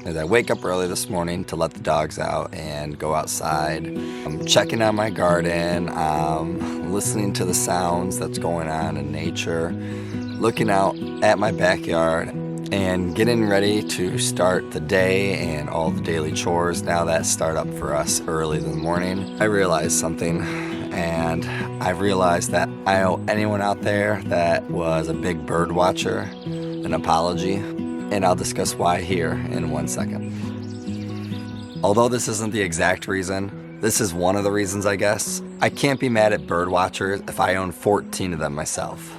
As I wake up early this morning to let the dogs out and go outside, I'm checking out my garden, listening to the sounds that's going on in nature, looking out at my backyard, and getting ready to start the day and all the daily chores now that start up for us early in the morning. I realized something, and I realized that I owe anyone out there that was a big bird watcher an apology, and I'll discuss why here in 1 second. Although this isn't the exact reason, this is one of the reasons, I guess. I can't be mad at bird watchers if I own 14 of them myself.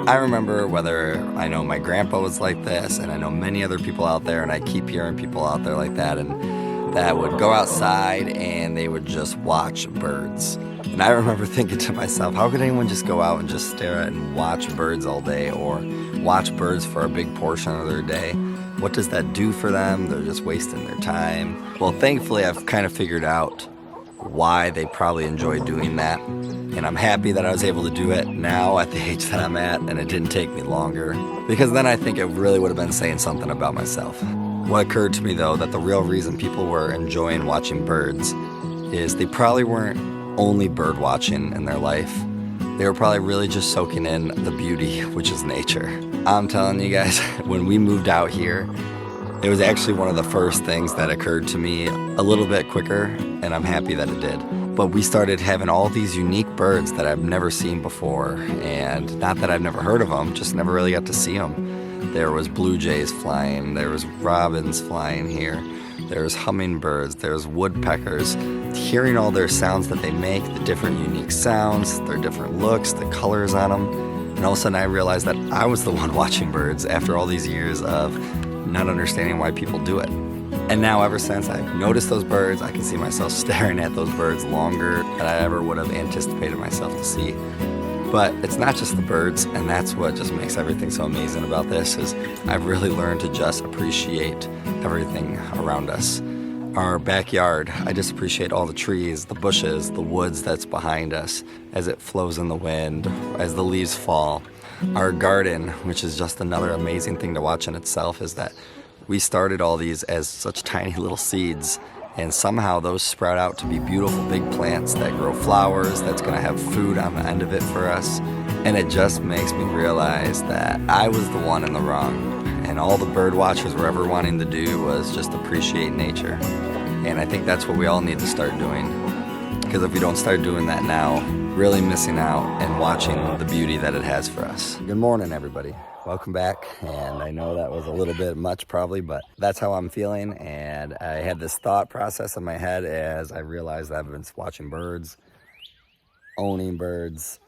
I remember whether I know my grandpa was like this, and I know many other people out there, and I keep hearing people out there like that, and that would go outside and they would just watch birds. And I remember thinking to myself, how could anyone just go out and just stare at and watch birds all day, or watch birds for a big portion of their day? What does that do for them? They're just wasting their time. Well, thankfully, I've kind of figured out why they probably enjoy doing that. And I'm happy that I was able to do it now at the age that I'm at, and it didn't take me longer. Because then I think it really would have been saying something about myself. What occurred to me though, that the real reason people were enjoying watching birds is they probably weren't only bird watching in their life. They were probably really just soaking in the beauty, which is nature. I'm telling you guys, when we moved out here, it was actually one of the first things that occurred to me a little bit quicker, and I'm happy that it did. But we started having all these unique birds that I've never seen before, and not that I've never heard of them, just never really got to see them. There was blue jays flying, there was robins flying here, there's hummingbirds, there's woodpeckers. Hearing all their sounds that they make, the different unique sounds, their different looks, the colors on them, and all of a sudden I realized that I was the one watching birds after all these years of not understanding why people do it. And now ever since I've noticed those birds, I can see myself staring at those birds longer than I ever would have anticipated myself to see. But it's not just the birds, and that's what just makes everything so amazing about this, is I've really learned to just appreciate everything around us. Our backyard, I just appreciate all the trees, the bushes, the woods that's behind us as it flows in the wind, as the leaves fall. Our garden, which is just another amazing thing to watch in itself, is that we started all these as such tiny little seeds, and somehow those sprout out to be beautiful big plants that grow flowers, that's gonna have food on the end of it for us. And it just makes me realize that I was the one in the wrong, and all the bird watchers were ever wanting to do was just appreciate nature. And I think that's what we all need to start doing, because if we don't start doing that now, really missing out and watching the beauty that it has for us. Good morning, everybody. Welcome back, and I know that was a little bit much probably, but that's how I'm feeling. And I had this thought process in my head as I realized that I've been watching birds, owning birds,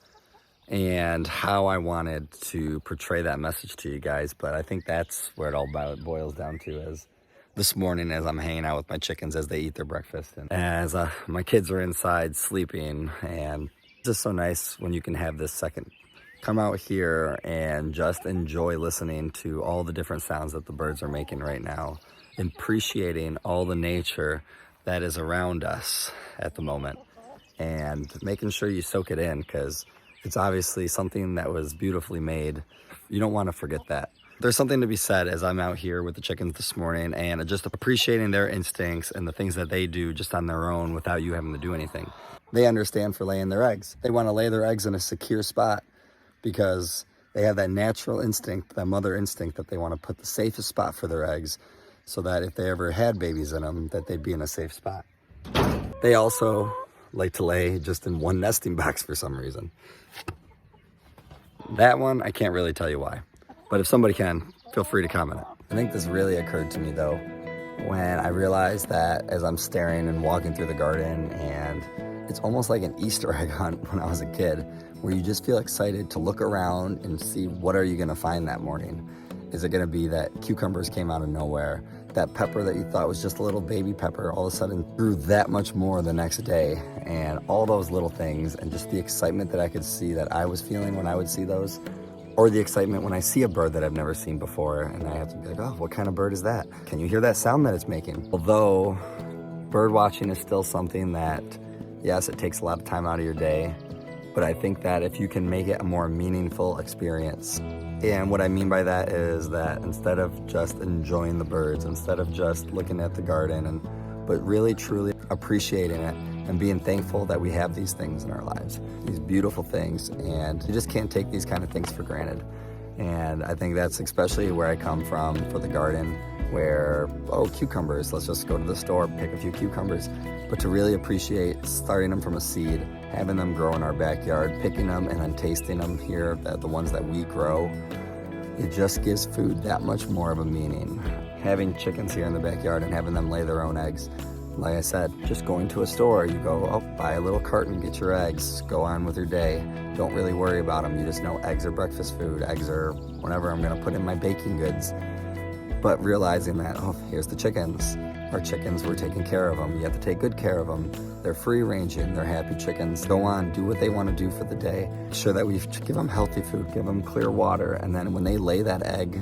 and how I wanted to portray that message to you guys. But I think that's where it all boils down to, is this morning as I'm hanging out with my chickens as they eat their breakfast, and as my kids are inside sleeping, and it's just so nice when you can have this second come out here and just enjoy listening to all the different sounds that the birds are making right now, appreciating all the nature that is around us at the moment, and making sure you soak it in, because it's obviously something that was beautifully made. You don't want to forget that. There's something to be said as I'm out here with the chickens this morning and just appreciating their instincts and the things that they do just on their own without you having to do anything. They understand for laying their eggs. They want to lay their eggs in a secure spot because they have that natural instinct, that mother instinct, that they want to put the safest spot for their eggs so that if they ever had babies in them, that they'd be in a safe spot. They also like to lay just in one nesting box for some reason. That one, I can't really tell you why. But if somebody can, feel free to comment it. I think this really occurred to me though, when I realized that as I'm staring and walking through the garden, and it's almost like an Easter egg hunt when I was a kid, where you just feel excited to look around and see what are you gonna find that morning. Is it gonna be that cucumbers came out of nowhere? That pepper that you thought was just a little baby pepper all of a sudden grew that much more the next day, and all those little things, and just the excitement that I could see that I was feeling when I would see those, or the excitement when I see a bird that I've never seen before, and I have to be like, oh, what kind of bird is that? Can you hear that sound that it's making? Although Bird watching is still something that, yes, it takes a lot of time out of your day, but I think that if you can make it a more meaningful experience. And what I mean by that is that instead of just enjoying the birds, instead of just looking at the garden, but really truly appreciating it and being thankful that we have these things in our lives, these beautiful things, and you just can't take these kind of things for granted. And I think that's especially where I come from for the garden, where, cucumbers, let's just go to the store, pick a few cucumbers. But to really appreciate starting them from a seed, having them grow in our backyard, picking them and then tasting them here, the ones that we grow, it just gives food that much more of a meaning. Having chickens here in the backyard and having them lay their own eggs, like I said, just going to a store, you go, buy a little carton, get your eggs, go on with your day. Don't really worry about them. You just know eggs are breakfast food, eggs are whatever I'm gonna put in my baking goods. But realizing that, here's the chickens. Our chickens, we're taking care of them. You have to take good care of them. They're free ranging, they're happy chickens. Go on, do what they want to do for the day. Make sure that we give them healthy food, give them clear water. And then when they lay that egg,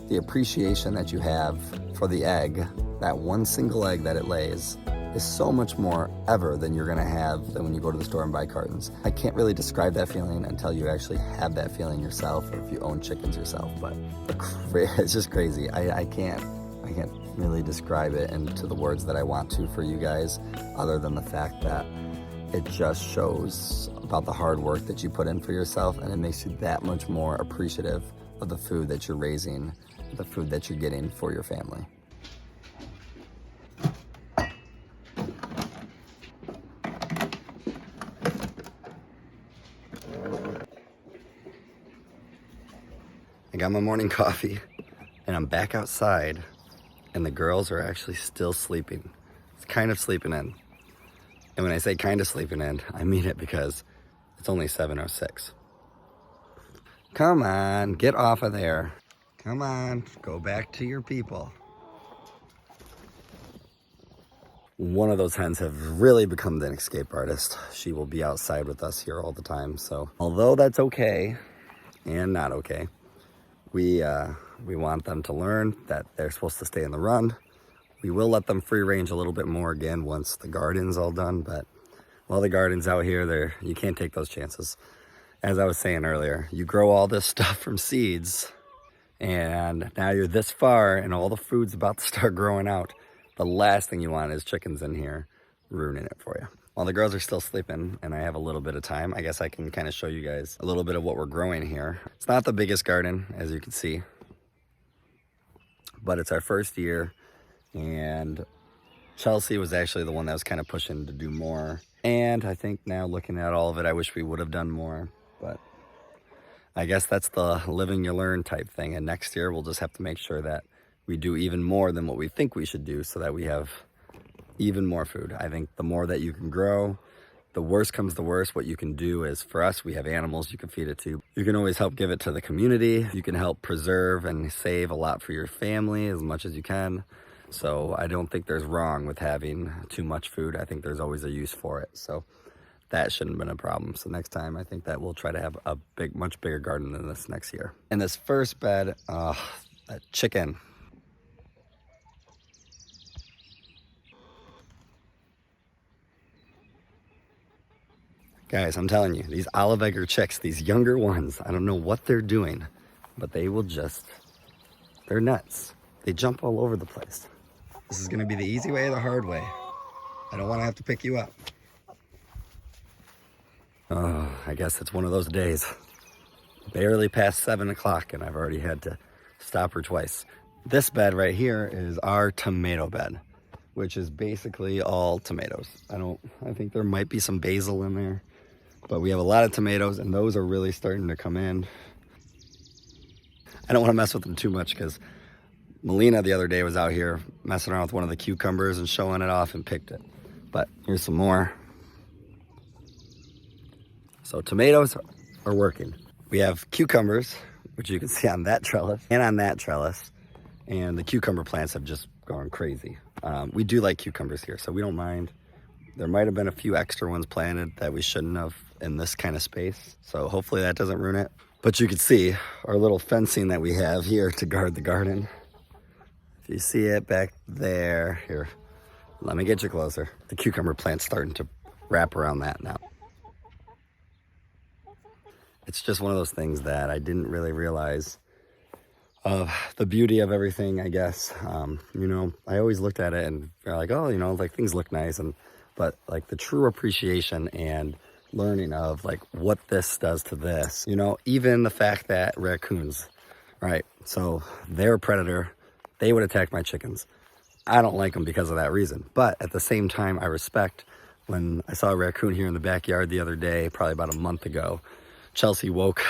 the appreciation that you have for the egg, that one single egg that it lays, is so much more ever than you're gonna have than when you go to the store and buy cartons. I can't really describe that feeling until you actually have that feeling yourself, or if you own chickens yourself, but it's just crazy. I can't really describe it into the words that I want to for you guys, other than the fact that it just shows about the hard work that you put in for yourself, and it makes you that much more appreciative of the food that you're raising, the food that you're getting for your family. I got my morning coffee and I'm back outside, and the girls are actually still sleeping. It's kind of sleeping in. And when I say kind of sleeping in, I mean it, because it's only 7:06. Come on, get off of there. Come on, go back to your people. One of those hens have really become an escape artist. She will be outside with us here all the time. So although that's okay and not okay, we want them to learn that they're supposed to stay in the run. We will let them free range a little bit more again once the garden's all done, but while the garden's out here, you can't take those chances. As I was saying earlier, you grow all this stuff from seeds, and now you're this far and all the food's about to start growing out. The last thing you want is chickens in here ruining it for you. While the girls are still sleeping and I have a little bit of time, I guess I can kind of show you guys a little bit of what we're growing here. It's not the biggest garden, as you can see, but it's our first year, and Chelsea was actually the one that was kind of pushing to do more. And I think now, looking at all of it, I wish we would have done more, but I guess that's the living you learn type thing. And next year we'll just have to make sure that we do even more than what we think we should do, so that we have even more food. I think the more that you can grow, the worst comes to worst, what you can do is, for us, we have animals you can feed it to. You can always help give it to the community. You can help preserve and save a lot for your family as much as you can. So I don't think there's wrong with having too much food. I think there's always a use for it. So that shouldn't have been a problem. So next time, I think that we'll try to have a much bigger garden than this next year. In this first bed, a chicken. Guys, I'm telling you, these olive egger chicks, these younger ones, I don't know what they're doing, but they will they're nuts. They jump all over the place. This is gonna be the easy way or the hard way. I don't wanna have to pick you up. Oh, I guess it's one of those days. Barely past 7 o'clock and I've already had to stop her twice. This bed right here is our tomato bed, which is basically all tomatoes. I think there might be some basil in there, but we have a lot of tomatoes, and those are really starting to come in. I don't want to mess with them too much, because Melina the other day was out here messing around with one of the cucumbers and showing it off and picked it. But here's some more. So tomatoes are working. We have cucumbers, which you can see on that trellis and on that trellis, and the cucumber plants have just gone crazy. We do like cucumbers here, so we don't mind. There might have been a few extra ones planted that we shouldn't have in this kind of space, so hopefully that doesn't ruin it. But you can see our little fencing that we have here to guard the garden. If you see it back there, here, Let me get you closer. The cucumber plant's starting to wrap around that now. It's just one of those things that I didn't really realize of the beauty of everything, I guess. You know, I always looked at it and you're like, oh, you know, like things look nice, but like the true appreciation and learning of like what this does to this, you know, even the fact that raccoons, right? So they're a predator. They would attack my chickens. I don't like them because of that reason. But at the same time, I respect when I saw a raccoon here in the backyard the other day, probably about a month ago. Chelsea woke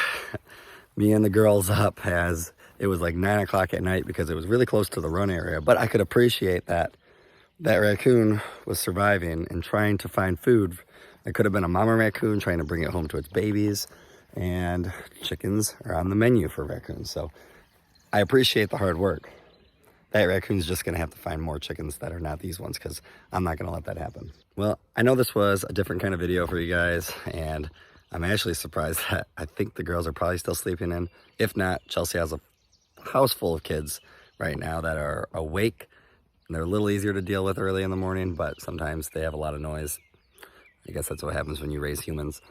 me and the girls up as it was like 9 o'clock at night because it was really close to the run area. But I could appreciate that that raccoon was surviving and trying to find food. It could have been a mama raccoon trying to bring it home to its babies, and chickens are on the menu for raccoons. So I appreciate the hard work. That raccoon's just gonna have to find more chickens that are not these ones, because I'm not gonna let that happen. Well, I know this was a different kind of video for you guys, and I'm actually surprised that I think the girls are probably still sleeping in. If not, Chelsea has a house full of kids right now that are awake, and they're a little easier to deal with early in the morning, but sometimes they have a lot of noise. I guess that's what happens when you raise humans.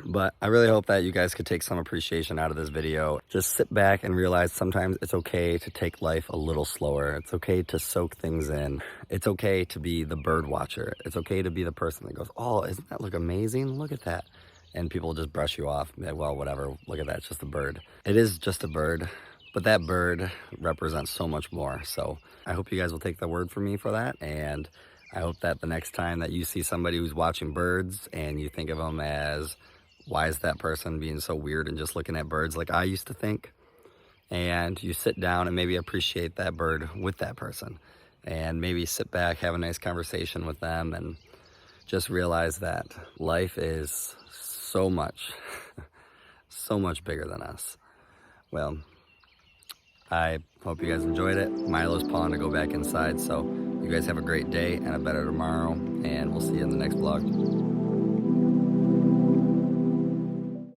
But I really hope that you guys could take some appreciation out of this video. Just sit back and realize sometimes it's okay to take life a little slower. It's okay to soak things in. It's okay to be the bird watcher. It's okay to be the person that goes, oh, isn't that look amazing? Look at that. And people just brush you off. Well, whatever, look at that, it's just a bird. It is just a bird, but that bird represents so much more. So I hope you guys will take the word from me for that. And I hope that the next time that you see somebody who's watching birds and you think of them as, why is that person being so weird and just looking at birds like I used to think? And you sit down and maybe appreciate that bird with that person, and maybe sit back, have a nice conversation with them, and just realize that life is so much, so much bigger than us. Well, I hope you guys enjoyed it. Milo's pawing to go back inside, so you guys have a great day and a better tomorrow, and we'll see you in the next vlog.